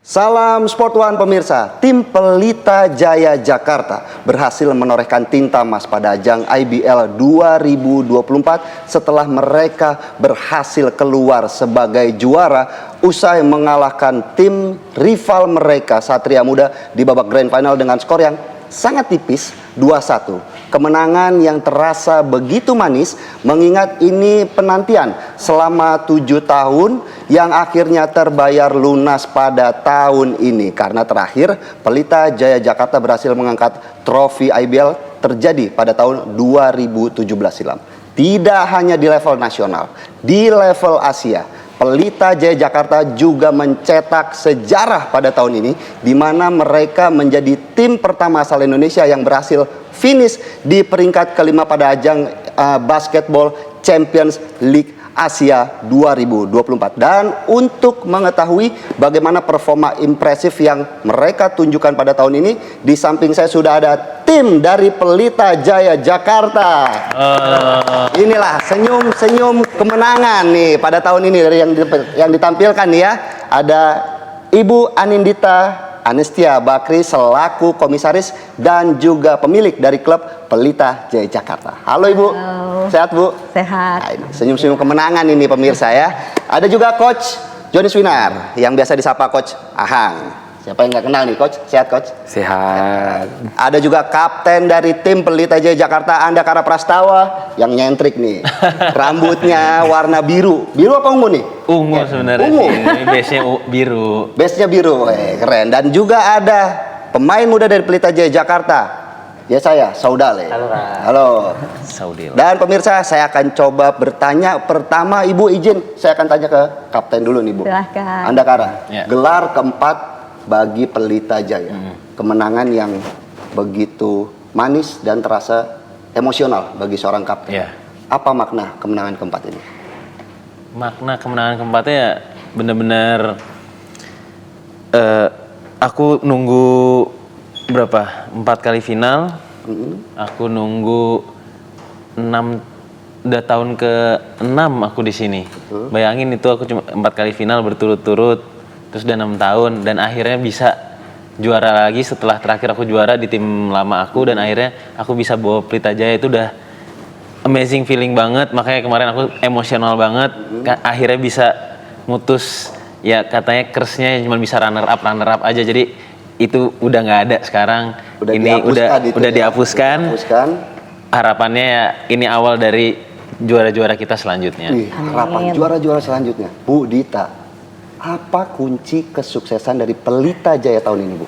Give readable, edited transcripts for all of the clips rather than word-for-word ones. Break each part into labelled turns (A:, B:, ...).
A: Salam Sport One pemirsa, tim Pelita Jaya Jakarta berhasil menorehkan tinta emas pada ajang IBL 2024 setelah mereka berhasil keluar sebagai juara usai mengalahkan tim rival mereka Satria Muda di babak Grand Final dengan skor yang sangat tipis 2-1. Kemenangan yang terasa begitu manis mengingat ini penantian selama 7 tahun yang akhirnya terbayar lunas pada tahun ini. Karena terakhir Pelita Jaya Jakarta berhasil mengangkat trofi IBL terjadi pada tahun 2017 silam. Tidak hanya di level nasional, di level Asia, Pelita Jaya Jakarta juga mencetak sejarah pada tahun ini, di mana mereka menjadi tim pertama asal Indonesia yang berhasil finish di peringkat kelima pada ajang Basketball Champions League Asia 2024. Dan untuk mengetahui bagaimana performa impresif yang mereka tunjukkan pada tahun ini, di samping saya sudah ada tim dari Pelita Jaya Jakarta. Inilah senyum-senyum kemenangan nih pada tahun ini dari yang ditampilkan nih ya. Ada Ibu Anindita Anestia Bakri selaku komisaris dan juga pemilik dari klub Pelita Jaya Jakarta. Halo Ibu.
B: Halo.
A: Sehat Bu?
B: Sehat.
A: Nah, senyum-senyum kemenangan ini pemirsa ya. Ada juga Coach Joni Swinar yang biasa disapa Coach Ahang. Siapa yang nggak kenal nih Coach? Sehat Coach?
C: Sehat.
A: Ada juga kapten dari tim Pelita Jaya Jakarta, Andakara Prastawa, yang nyentrik nih. Rambutnya warna biru. Biru apa ungu nih?
C: Ungu sebenarnya
A: Ungu.
C: sih. Ini base-nya biru.
A: Base-nya biru, keren. Dan juga ada pemain muda dari Pelita Jaya Jakarta. Ya saya, Saudale.
C: Halo, Kak.
A: Halo.
C: Saudil.
A: Dan pemirsa, saya akan coba bertanya. Pertama, Ibu izin, saya akan tanya ke kapten dulu nih Bu.
B: Silahkan.
A: Andakara,
C: Ya.
A: gelar keempat bagi Pelita Jaya. Kemenangan yang begitu manis dan terasa emosional bagi seorang kapten.
C: Ya.
A: Apa makna kemenangan keempat ini?
C: Makna kemenangan keempatnya ya benar-benar aku nunggu berapa? 4 kali final. Aku nunggu 6 udah tahun ke-6 aku di sini. Bayangin itu aku cuma 4 kali final berturut-turut, terus udah 6 tahun dan akhirnya bisa juara lagi setelah terakhir aku juara di tim lama aku, dan akhirnya aku bisa bawa Pelita Jaya. Itu udah amazing feeling banget, makanya kemarin aku emosional banget. Akhirnya bisa mutus, ya katanya curse-nya cuma bisa runner up aja, jadi itu udah nggak ada sekarang. Ini udah dihapuskan. Harapannya ya ini awal dari juara-juara kita selanjutnya.
A: Harapan juara-juara selanjutnya. Bu Dita, apa kunci kesuksesan dari Pelita Jaya tahun ini Bu?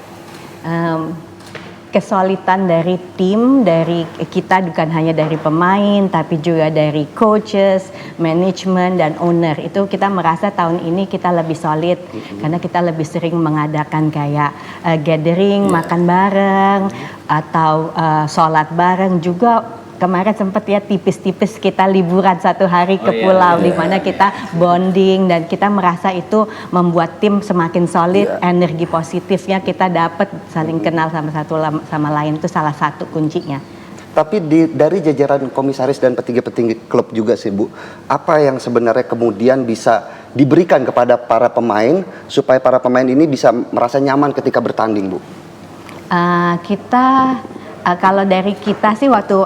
B: Kesulitan dari tim, dari kita bukan hanya dari pemain, tapi juga dari coaches, manajemen, dan owner. Itu kita merasa tahun ini kita lebih solid, karena kita lebih sering mengadakan kayak gathering, makan bareng, atau sholat bareng juga. Kemarin sempat ya tipis-tipis kita liburan 1 hari ke pulau, di mana kita bonding dan kita merasa itu membuat tim semakin solid. Energi positifnya kita dapat, saling kenal sama satu sama lain, itu salah satu kuncinya.
A: Tapi dari jajaran komisaris dan petinggi-petinggi klub juga sih Bu, apa yang sebenarnya kemudian bisa diberikan kepada para pemain supaya para pemain ini bisa merasa nyaman ketika bertanding Bu?
B: Kalau dari kita sih waktu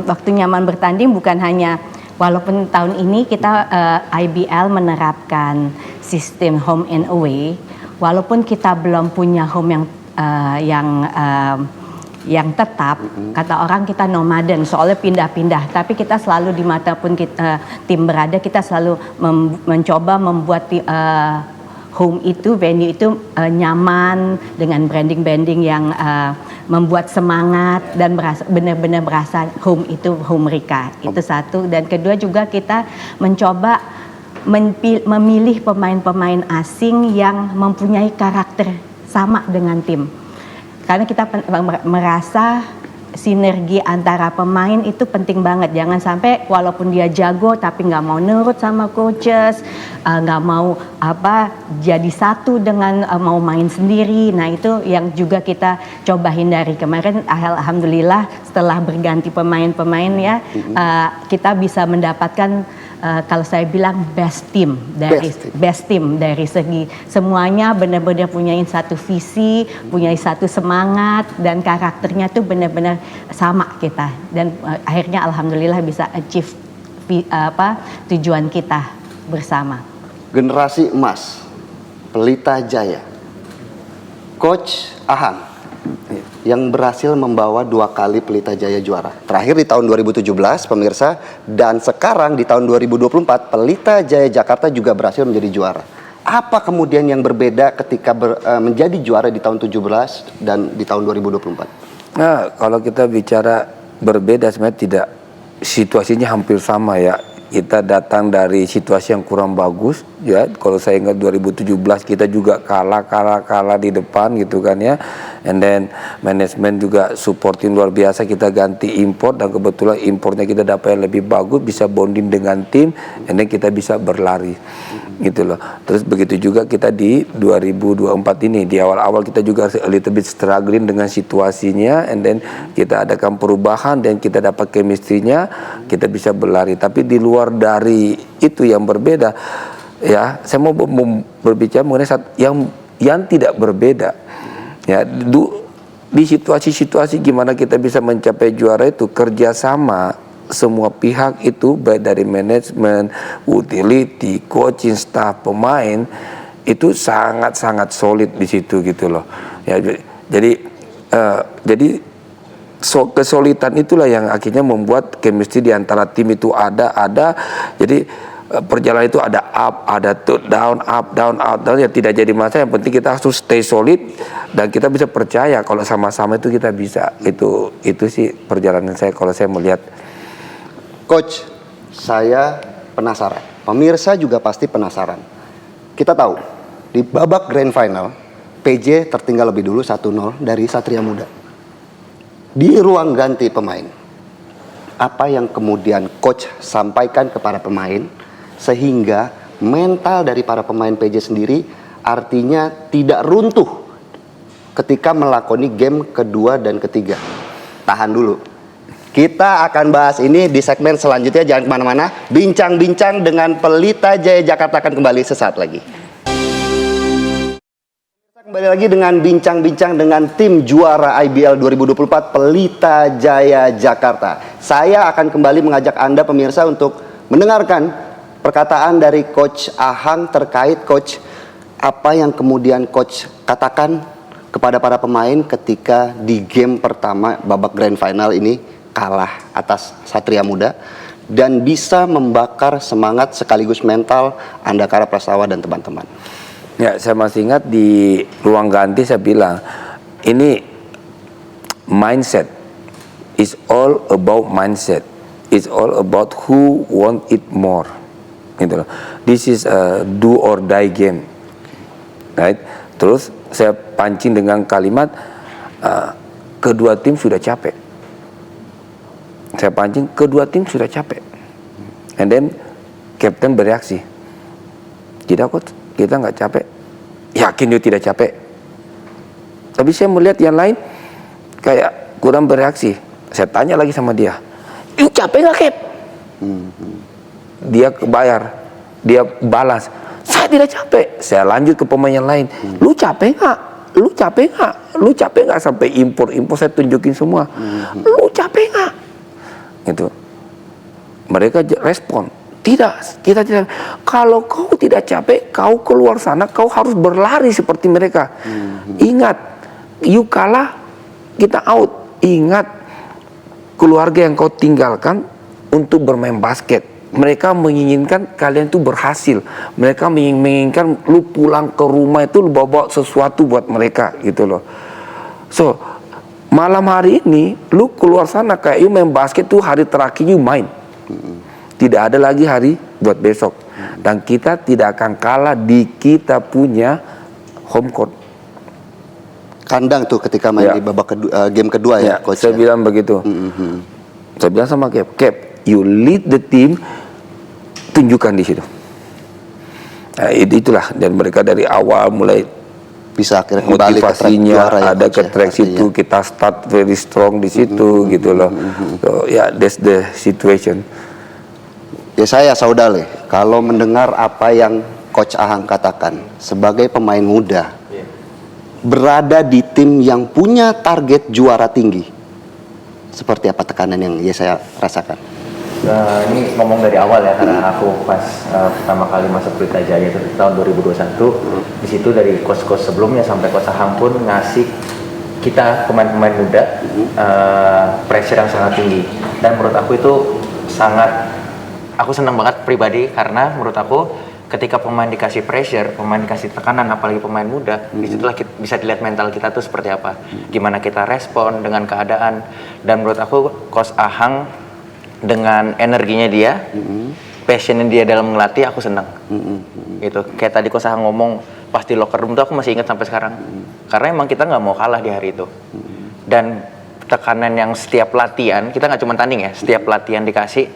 B: waktu nyaman bertanding bukan hanya, walaupun tahun ini kita IBL menerapkan sistem home and away, walaupun kita belum punya home yang tetap, kata orang kita nomaden, soalnya pindah-pindah, tapi kita selalu di mata pun tim berada, kita selalu mencoba membuat home itu, venue itu nyaman dengan branding yang membuat semangat dan benar-benar berasa home itu home mereka. Itu satu. Dan kedua juga kita mencoba memilih pemain-pemain asing yang mempunyai karakter sama dengan tim. Karena kita merasa sinergi antara pemain itu penting banget. Jangan sampai walaupun dia jago tapi nggak mau nurut sama coaches, nggak mau jadi satu dengan mau main sendiri. Nah itu yang juga kita coba hindari. Kemarin alhamdulillah setelah berganti pemain-pemain ya, kita bisa mendapatkan kalau saya bilang best team dari segi semuanya benar-benar punya satu visi, punya satu semangat, dan karakternya tuh benar-benar sama kita, dan akhirnya alhamdulillah bisa achieve tujuan kita bersama.
A: Generasi emas Pelita Jaya, Coach Ahang yang berhasil membawa 2 kali Pelita Jaya juara. Terakhir di tahun 2017 pemirsa, dan sekarang di tahun 2024 Pelita Jaya Jakarta juga berhasil menjadi juara. Apa kemudian yang berbeda ketika menjadi juara di tahun 17 dan di tahun 2024?
D: Nah, kalau kita bicara berbeda sebenarnya tidak, situasinya hampir sama ya. Kita datang dari situasi yang kurang bagus ya. Kalau saya ingat 2017 kita juga kalah di depan gitu kan ya. And then manajemen juga supporting luar biasa, kita ganti import dan kebetulan importnya kita dapat yang lebih bagus, bisa bonding dengan tim, and then kita bisa berlari gitu loh. Terus begitu juga kita di 2024 ini, di awal-awal kita juga a little bit struggling dengan situasinya, and then kita adakan perubahan dan kita dapat chemistry-nya, kita bisa berlari. Tapi di luar dari itu yang berbeda ya, saya mau berbicara mengenai yang tidak berbeda. Ya, di situasi-situasi gimana kita bisa mencapai juara itu, kerjasama semua pihak itu, baik dari manajemen, utility, coaching staff, pemain, itu sangat-sangat solid di situ gitu loh. Ya, jadi kesolidan itulah yang akhirnya membuat chemistry di antara tim itu ada. Jadi perjalanan itu ada up, ada down, up, down, ya tidak jadi masalah. Yang penting kita harus stay solid dan kita bisa percaya kalau sama-sama itu kita bisa. Itu sih perjalanan saya kalau saya melihat.
A: Coach, saya penasaran. Pemirsa juga pasti penasaran. Kita tahu di babak grand final PJ tertinggal lebih dulu 1-0 dari Satria Muda. Di ruang ganti pemain, apa yang kemudian coach sampaikan kepada pemain sehingga mental dari para pemain PJ sendiri artinya tidak runtuh ketika melakoni game kedua dan ketiga? Tahan dulu. Kita akan bahas ini di segmen selanjutnya, jangan kemana-mana. Bincang-bincang dengan Pelita Jaya Jakarta akan kembali sesaat lagi. Kembali lagi dengan bincang-bincang dengan tim juara IBL 2024 Pelita Jaya Jakarta. Saya akan kembali mengajak Anda pemirsa untuk mendengarkan perkataan dari Coach Ahang terkait Coach apa yang kemudian Coach katakan kepada para pemain ketika di game pertama babak grand final ini kalah atas Satria Muda dan bisa membakar semangat sekaligus mental Andakara Prastawa dan teman-teman.
D: Ya, saya masih ingat di ruang ganti saya bilang, ini mindset, is all about mindset, it's all about who want it more, gitu loh. This is a do or die game, right? Terus saya pancing dengan kalimat kedua tim sudah capek. Saya pancing kedua tim sudah capek, and then kapten bereaksi, tidak kok. Kita nggak capek, yakin dia tidak capek. Tapi saya melihat yang lain kayak kurang bereaksi. Saya tanya lagi sama dia, "You capek nggak, Kep?" Dia kebayar, dia balas, "Saya tidak capek." Saya lanjut ke pemain yang lain, "Lu capek nggak? Lu capek nggak? Lu capek nggak?" Sampai impor saya tunjukin semua. "Lu capek nggak?" Gitu. Mereka respon, "Tidak, kita tidak." Kalau kau tidak capek, kau keluar sana, kau harus berlari seperti mereka. Ingat, you kalah, kita out. Ingat, keluarga yang kau tinggalkan untuk bermain basket. Mereka menginginkan kalian itu berhasil. Mereka menginginkan lu pulang ke rumah itu lu bawa sesuatu buat mereka gitu loh. So, malam hari ini lu keluar sana kayak you main basket tuh hari terakhir you main. Tidak ada lagi hari buat besok. Dan kita tidak akan kalah di kita punya home court.
A: Kandang tuh ketika main di babak kedua, game kedua ya, Coach.
D: Saya bilang begitu. Saya bilang sama Cap, you lead the team, tunjukkan di situ. Nah, itulah, dan mereka dari awal mulai
A: bisa akhirnya kembali ke track juara ya,
D: ada ke track situ, kita start very strong di situ gitu loh. So, that's the situation.
A: Ya saya Saudale, kalau mendengar apa yang Coach Ahang katakan sebagai pemain muda, berada di tim yang punya target juara tinggi, seperti apa tekanan yang saya rasakan?
E: Ini ngomong dari awal ya, karena aku pas pertama kali masuk Pelita Jaya itu tahun 2021. Di situ dari coach-coach sebelumnya sampai Coach Ahang pun ngasih kita pemain-pemain muda pressure yang sangat tinggi. Dan menurut aku itu aku senang banget pribadi, karena menurut aku ketika pemain dikasih pressure, pemain dikasih tekanan, apalagi pemain muda, disitulah bisa dilihat mental kita tuh seperti apa, gimana kita respon dengan keadaan. Dan menurut aku Coach Ahang dengan energinya dia, passionnya dia dalam melatih, aku senang. Gitu. Kayak tadi Coach Ahang ngomong pasti locker room tuh, aku masih ingat sampai sekarang. Karena emang kita nggak mau kalah di hari itu. Dan tekanan yang setiap latihan, kita nggak cuma tanding ya, setiap latihan dikasih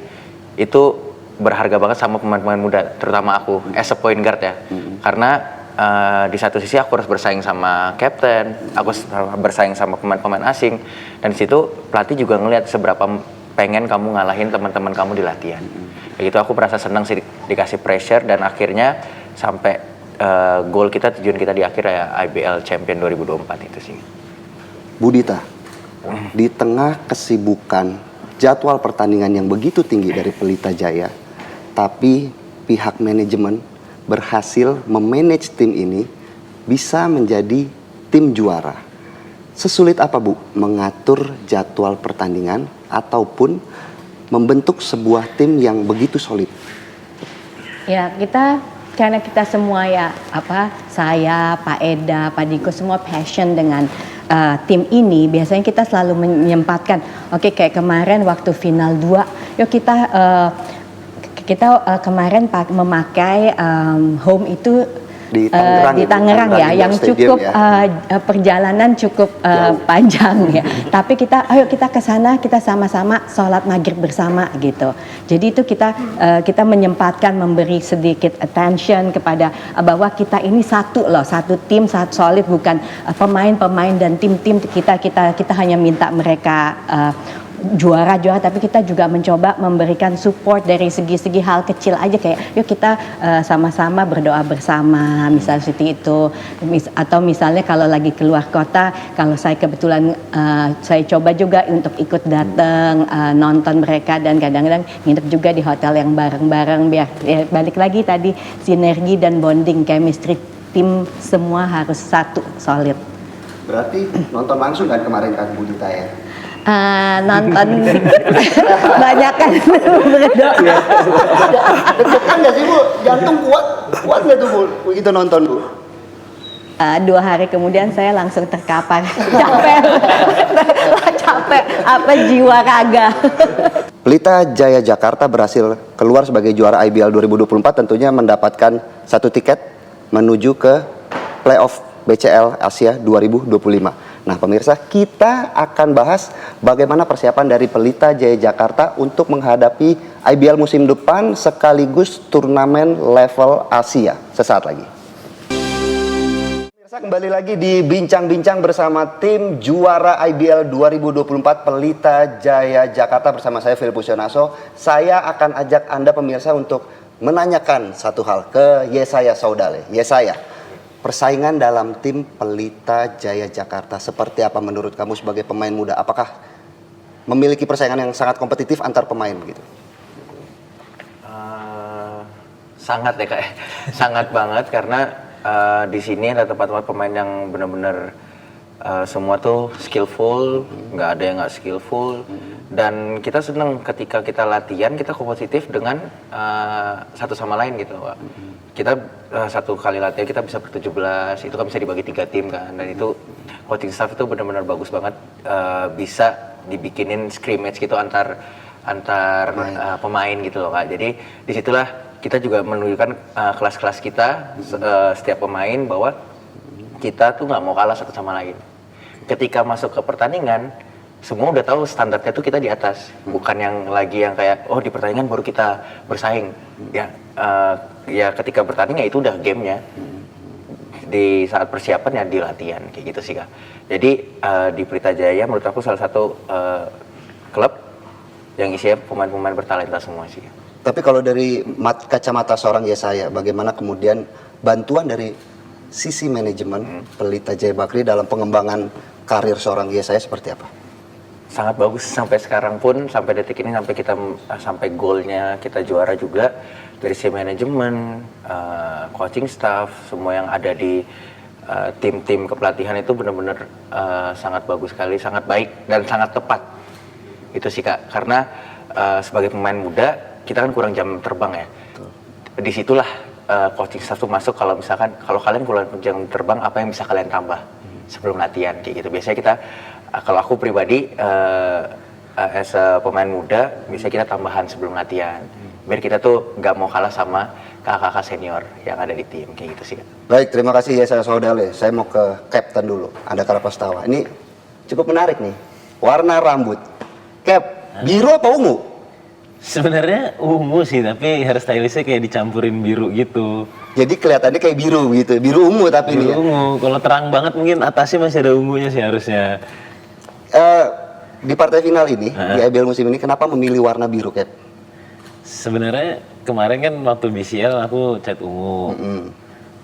E: itu berharga banget sama pemain-pemain muda, terutama aku as a point guard ya. Karena di satu sisi aku harus bersaing sama captain, aku bersaing sama pemain-pemain asing, dan di situ pelatih juga ngelihat seberapa pengen kamu ngalahin teman-teman kamu di latihan. Kayak gitu aku merasa senang sih dikasih pressure, dan akhirnya sampai goal kita, tujuan kita di akhir ya IBL Champion 2024 itu sih.
A: Budita, di tengah kesibukan jadwal pertandingan yang begitu tinggi dari Pelita Jaya, tapi pihak manajemen berhasil memanage tim ini bisa menjadi tim juara. Sesulit apa Bu mengatur jadwal pertandingan ataupun membentuk sebuah tim yang begitu solid?
B: Ya, karena kita semua ya, saya, Pak Eda, Pak Diko, semua passion dengan tim ini. Biasanya kita selalu menyempatkan, kayak kemarin waktu final 2, yuk kita kemarin memakai home itu di Tangerang ya, yang cukup perjalanan cukup panjang ya. Tapi ayo kita ke sana, kita sama-sama sholat maghrib bersama gitu. Jadi itu kita menyempatkan, memberi sedikit attention kepada bahwa kita ini satu tim, satu solid, bukan pemain-pemain dan tim-tim kita hanya minta mereka juara, tapi kita juga mencoba memberikan support dari segi-segi hal kecil aja, kayak yuk kita sama-sama berdoa bersama, misalnya seperti itu. Atau misalnya kalau lagi keluar kota, kalau saya kebetulan saya coba juga untuk ikut datang nonton mereka, dan kadang-kadang nginep juga di hotel yang bareng-bareng, biar balik lagi tadi sinergi dan bonding, chemistry tim semua harus satu, solid.
A: Berarti nonton langsung kan kemarin kan Budita ya?
B: Nonton banyak kan berdoa.
A: Deg-degan nggak sih Bu? Jantung kuat nggak tuh Bu begitu nonton Bu?
B: 2 hari kemudian saya langsung terkapar, capek jiwa raga.
A: Pelita Jaya Jakarta berhasil keluar sebagai juara IBL 2024, tentunya mendapatkan 1 tiket menuju ke playoff BCL Asia 2025. Nah pemirsa, kita akan bahas bagaimana persiapan dari Pelita Jaya Jakarta untuk menghadapi IBL musim depan sekaligus turnamen level Asia sesaat lagi. Pemirsa, kembali lagi di Bincang-Bincang bersama tim juara IBL 2024 Pelita Jaya Jakarta bersama saya Filipus Yonaso. Saya akan ajak Anda pemirsa untuk menanyakan satu hal ke Yesaya Saudale. Yesaya, persaingan dalam tim Pelita Jaya Jakarta seperti apa menurut kamu sebagai pemain muda? Apakah memiliki persaingan yang sangat kompetitif antar pemain gitu?
E: Sangat ya Kak, sangat banget, karena di sini ada tempat-tempat pemain yang benar-benar semua tuh skillful, nggak ada yang nggak skillful. Dan kita seneng ketika kita latihan, kita kompetitif dengan satu sama lain gitu Pak. Kita satu kali latihan kita bisa ber-17, itu kan bisa dibagi 3 tim kan. Dan itu coaching staff itu benar-benar bagus banget, bisa dibikinin scrimmage gitu antar pemain gitu loh Kak. Jadi disitulah kita juga menunjukkan kelas-kelas kita setiap pemain bahwa kita tuh nggak mau kalah satu sama lain. Ketika masuk ke pertandingan, semua udah tahu standarnya tuh kita di atas, bukan yang lagi yang kayak di pertandingan baru kita bersaing. Ya ketika bertanding ya itu udah gamenya. Di saat persiapan ya di latihan kayak gitu sih Kak. Jadi di Pelita Jaya menurut aku salah satu klub yang isinya pemain-pemain bertalenta semua sih.
A: Tapi kalau dari kacamata seorang Yesaya, bagaimana kemudian bantuan dari sisi manajemen Pelita Jaya Bakri dalam pengembangan karir seorang Yesaya seperti apa?
E: Sangat bagus sampai sekarang pun, sampai detik ini, sampai kita sampai goalnya kita juara juga, dari si manajemen, coaching staff, semua yang ada di tim-tim kepelatihan itu benar-benar sangat bagus sekali, sangat baik dan sangat tepat. Itu sih Kak, karena sebagai pemain muda kita kan kurang jam terbang ya. Disitulah coaching staff tuh masuk, kalau misalkan kalau kalian kurang jam terbang, apa yang bisa kalian tambah sebelum latihan kayak gitu. Biasanya kita, kalau aku pribadi as a pemain muda, biasanya kita tambahan sebelum latihan biar kita tuh nggak mau kalah sama kakak-kakak senior yang ada di tim kayak gitu sih Kak.
A: Baik, terima kasih Yesaya Saudale. Saya mau ke Captain dulu, Andakara Prastawa. Ini cukup menarik nih, warna rambut. Cap, biru apa ungu?
C: Sebenarnya ungu sih, tapi hairstylistnya kayak dicampurin biru gitu.
A: Jadi kelihatannya kayak biru gitu, biru ungu tapi ini
C: Biru
A: ya.
C: ungu, kalau terang banget mungkin atasnya masih ada ungunya sih harusnya.
A: Di partai final ini, di IBL musim ini, kenapa memilih warna biru, Cap?
C: Sebenarnya kemarin kan waktu BCL aku cat ungu.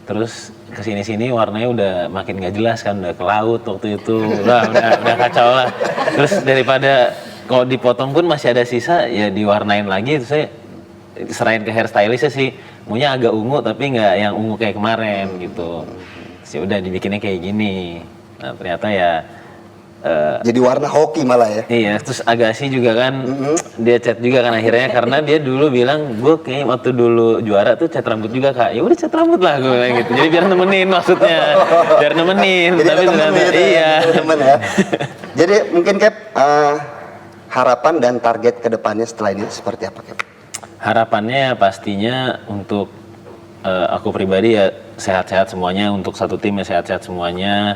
C: Terus kesini-sini warnanya udah makin gak jelas kan, udah ke laut waktu itu, udah kacau lah. Terus daripada kalau dipotong pun masih ada sisa, ya diwarnain lagi. Terus saya serahin ke hairstylistnya sih, maunya agak ungu tapi nggak yang ungu kayak kemarin gitu. Sih udah dibikinnya kayak gini. Nah ternyata ya
A: Jadi warna hoki malah ya.
C: iya, terus Agassi juga kan dia cat juga kan akhirnya, karena dia dulu bilang gue kayak waktu dulu juara tuh cat rambut juga Kak. Ya udah cat rambut lah gue bilang gitu. Jadi biar nemenin maksudnya, biar nemenin.
A: Jadi
C: Tapi
A: temen
C: ternyata
A: gitu,
C: iya.
A: temen ya. Jadi mungkin Cap, harapan dan target kedepannya setelah ini seperti apa, Cap?
C: Harapannya pastinya untuk aku pribadi ya sehat-sehat semuanya, untuk satu tim ya sehat-sehat semuanya.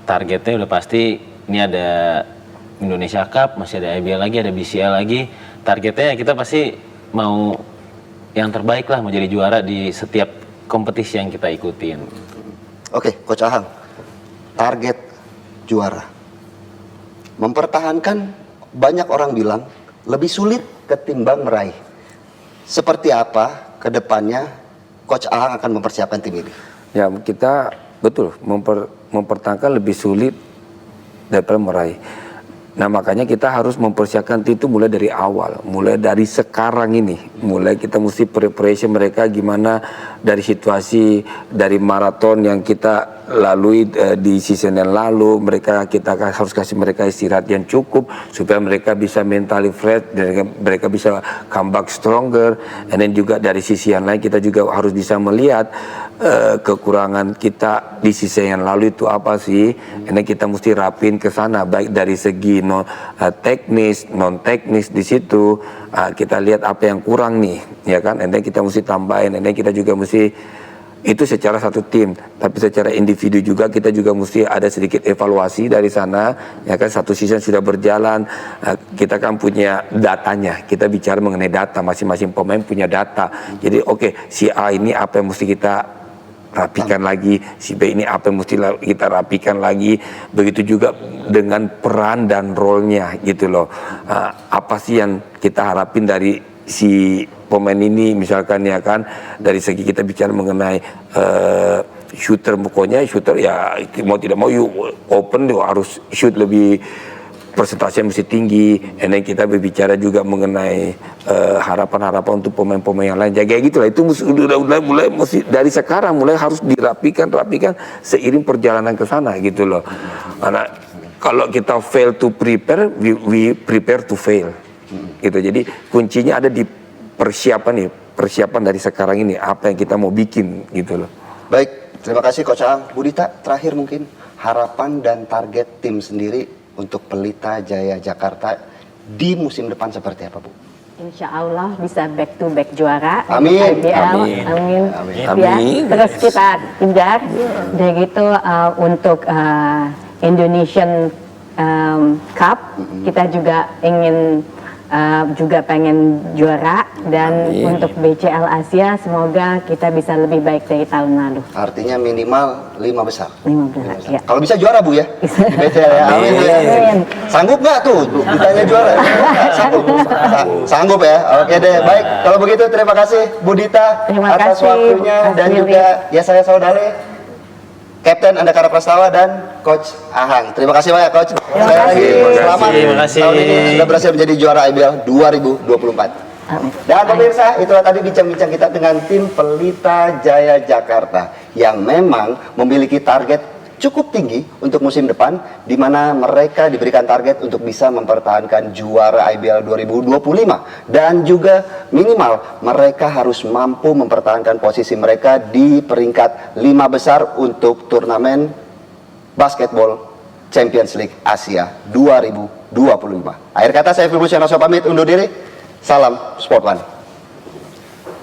C: Targetnya udah pasti, ini ada Indonesia Cup, masih ada IBL lagi, ada BCL lagi. Targetnya kita pasti mau yang terbaik lah, mau jadi juara di setiap kompetisi yang kita ikutin.
A: Oke, Coach Ahang, target juara. Mempertahankan, banyak orang bilang lebih sulit ketimbang meraih. Seperti apa kedepannya Coach Ahang akan mempersiapkan tim ini?
D: Ya kita betul mempertahankan lebih sulit daripada meraih. Nah makanya kita harus mempersiapkan itu mulai dari awal, mulai dari sekarang ini, mulai kita mesti preparation mereka gimana dari situasi, dari maraton yang kita lalui di season yang lalu, kita harus kasih mereka istirahat yang cukup supaya mereka bisa mentally fresh, dan mereka bisa come back stronger. And then juga dari sisi yang lain kita juga harus bisa melihat kekurangan kita di sisi yang lalu itu apa sih, karena kita mesti rapin ke sana baik dari segi teknis, non teknis. Di situ kita lihat apa yang kurang nih, ya kan, and then kita mesti tambahin, and then kita juga mesti itu secara satu tim, tapi secara individu juga kita juga mesti ada sedikit evaluasi dari sana, ya kan. Satu season sudah berjalan, kita kan punya datanya, kita bicara mengenai data, masing-masing pemain punya data. Jadi oke, si A ini apa yang mesti kita rapikan lagi, si B ini apa yang mesti kita rapikan lagi. Begitu juga dengan peran dan role-nya gitu loh. Apa sih yang kita harapin dari si pemain ini, misalkan ya kan, dari segi kita bicara mengenai shooter, pokoknya shooter ya mau tidak mau open harus shoot lebih, persentase mesti tinggi. And then kita berbicara juga mengenai harapan-harapan untuk pemain-pemain yang lain. Jadi kayak gitu lah, itu udah mulai mesti dari sekarang mulai harus dirapikan seiring perjalanan ke sana gitu loh. Karena kalau kita fail to prepare, we prepare to fail. Gitu. Jadi kuncinya ada di persiapan dari sekarang ini, apa yang kita mau bikin gitu loh.
A: Baik, terima kasih Coach Ahang. Budita, terakhir mungkin harapan dan target tim sendiri untuk Pelita Jaya Jakarta di musim depan seperti apa, Bu?
B: Insya Allah bisa back to back juara.
A: Amin.
B: IBL.
A: Amin.
B: Amin.
D: Amin.
B: Ya,
D: Amin.
B: terus kita kejar. Dan gitu untuk Indonesian Cup, kita juga ingin
F: juga pengen juara, dan untuk BCL Asia semoga kita bisa lebih baik dari tahun lalu.
A: Artinya minimal 5 besar.
F: 15 ya.
A: Kalau bisa juara Bu ya. Di BCL ya. Amin.
F: Amin.
A: Sanggup nggak tuh ditanya juara? Sanggup. Sanggup ya. Oke deh. Baik. Kalau begitu terima kasih Bu Dita
F: Terima
A: atas
F: kasih,
A: waktunya
F: Mas
A: dan
F: Billy.
A: juga ya saya Saudale, Kapten Andakara Prastawa dan Coach Ahang. Terima kasih banyak Coach. Sekali lagi selamat.
C: Terima kasih.
A: Tahun ini sudah berhasil menjadi juara IBL 2024.
F: Amin.
A: Dan pemirsa, itulah tadi bincang-bincang kita dengan tim Pelita Jaya Jakarta yang memang memiliki target cukup tinggi untuk musim depan, di mana mereka diberikan target untuk bisa mempertahankan juara IBL 2025 dan juga minimal mereka harus mampu mempertahankan posisi mereka di peringkat 5 besar untuk turnamen Basketball Champions League Asia 2025. Akhir kata saya Filmus Yanoso pamit undur diri. Salam Sport One.